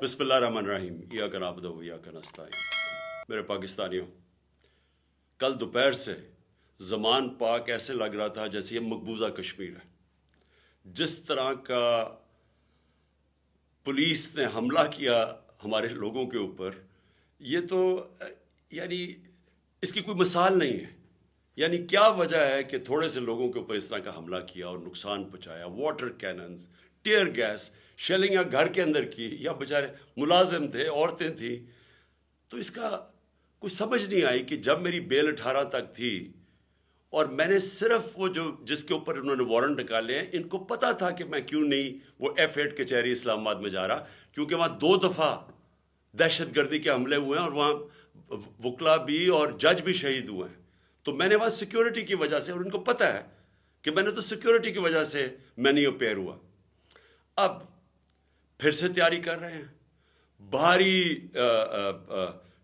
बिस्मिल्लाहिर्रहमानिर्रहीम इय्याका नअबुदु व इय्याका नस्तईन। मेरे पाकिस्तानियों, कल दोपहर से ज़मान पाक ऐसे लग रहा था जैसे ये मकबूजा कश्मीर है। जिस तरह का पुलिस ने हमला किया हमारे लोगों के ऊपर, ये तो यानी इसकी कोई मिसाल नहीं है। यानी क्या वजह है कि थोड़े से लोगों के ऊपर इस तरह का हमला किया और नुकसान पहुंचाया। Water cannons, tear gas, shelling या घर के अंदर की, या बेचारे मुलाजिम थे, औरतें थी। तो इसका कोई समझ नहीं आई कि जब मेरी बेल 18 तक थी और मैंने सिर्फ वो जो जिसके ऊपर उन्होंने वारंट निकाले हैं, इनको पता था कि मैं क्यों नहीं वो F8 कचहरी इस्लामाबाद में जा रहा, क्योंकि वहाँ 2 दफ़ा दहशतगर्दी के हमले हुए हैं और वहाँ वकला भी और जज भी शहीद हुए हैं। तो मैंने वहाँ सिक्योरिटी की वजह से, और उनको पता है कि मैंने तो सिक्योरिटी की वजह से मैं नहीं अपेयर हुआ। अब फिर से तैयारी कर रहे हैं, भारी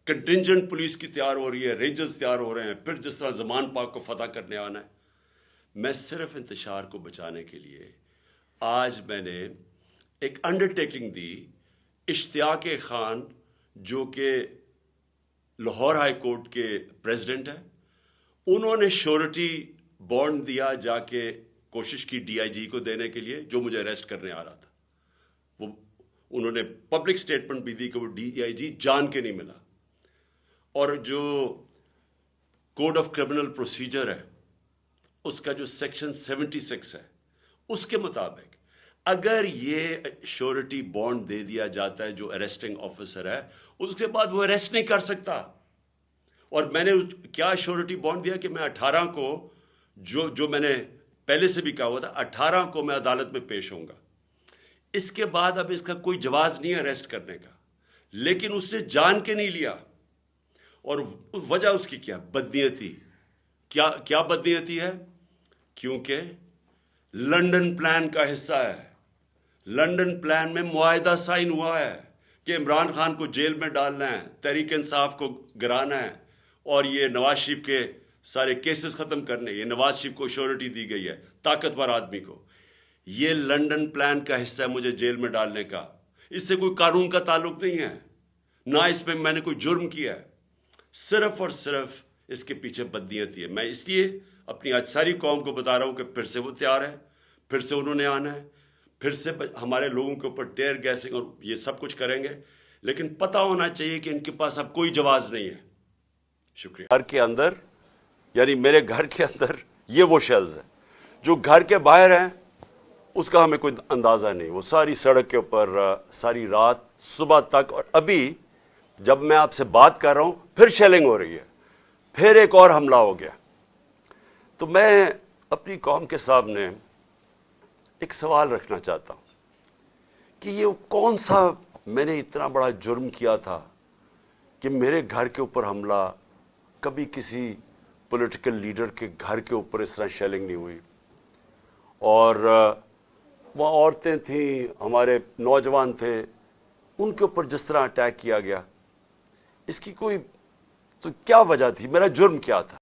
कंटिंजेंट पुलिस की तैयार हो रही है, रेंजर्स तैयार हो रहे हैं, फिर जिस तरह ज़मान पाक को फतह करने आना है। मैं सिर्फ इंतशार को बचाने के लिए आज मैंने एक अंडरटेकिंग दी। इश्तियाक खान जो कि लाहौर हाई कोर्ट के प्रेसिडेंट हैं, उन्होंने श्योरिटी बॉन्ड दिया, जाके कोशिश की DIG को देने के लिए जो मुझे अरेस्ट करने आ रहा था। वो उन्होंने पब्लिक स्टेटमेंट भी दी कि वो DIG जान के नहीं मिला। और जो कोड ऑफ क्रिमिनल प्रोसीजर है, उसका जो सेक्शन 76 है, उसके मुताबिक अगर ये श्योरिटी बॉन्ड दे दिया जाता है जो अरेस्टिंग ऑफिसर है, उसके बाद वो अरेस्ट नहीं कर सकता। और मैंने क्या श्योरिटी बॉन्ड दिया कि मैं 18 को जो मैंने पहले से भी कहा हुआ था, 18 को मैं अदालत में पेश होऊंगा। इसके बाद अब इसका कोई जवाज नहीं है अरेस्ट करने का, लेकिन उसने जान के नहीं लिया। और वजह उसकी क्या? बदनीयती। क्या बदनीयती है? क्योंकि लंदन प्लान का हिस्सा है। लंदन प्लान में मुआहिदा साइन हुआ है कि इमरान खान को जेल में डालना है, तहरीक इंसाफ को गिराना है, और ये नवाज शरीफ के सारे केसेस खत्म करने। ये नवाज शरीफ को श्योरिटी दी गई है, ताकतवर आदमी को। ये लंदन प्लान का हिस्सा है मुझे जेल में डालने का। इससे कोई कानून का ताल्लुक नहीं है, ना इसमें मैंने कोई जुर्म किया है। सिर्फ और सिर्फ इसके पीछे बदनीयती है। मैं इसलिए अपनी आज सारी कौम को बता रहा हूं कि फिर से वो तैयार है, फिर से उन्होंने आना है, फिर से हमारे लोगों के ऊपर टेयर गैसिंग और ये सब कुछ करेंगे। लेकिन पता होना चाहिए कि इनके पास अब कोई जवाब नहीं है। शुक्रिया। घर के अंदर, यानी मेरे घर के अंदर ये वो शेल्स हैं। जो घर के बाहर हैं उसका हमें कोई अंदाजा नहीं। वो सारी सड़क के ऊपर सारी रात सुबह तक, और अभी जब मैं आपसे बात कर रहा हूं फिर शेलिंग हो रही है, फिर एक और हमला हो गया। तो मैं अपनी कौम के सामने एक सवाल रखना चाहता हूं कि ये कौन सा मैंने इतना बड़ा जुर्म किया था कि मेरे घर के ऊपर हमला, कभी किसी पॉलिटिकल लीडर के घर के ऊपर इस तरह शेलिंग नहीं हुई। और वहाँ औरतें थीं, हमारे नौजवान थे, उनके ऊपर जिस तरह अटैक किया गया, इसकी कोई तो क्या वजह थी? मेरा जुर्म क्या था?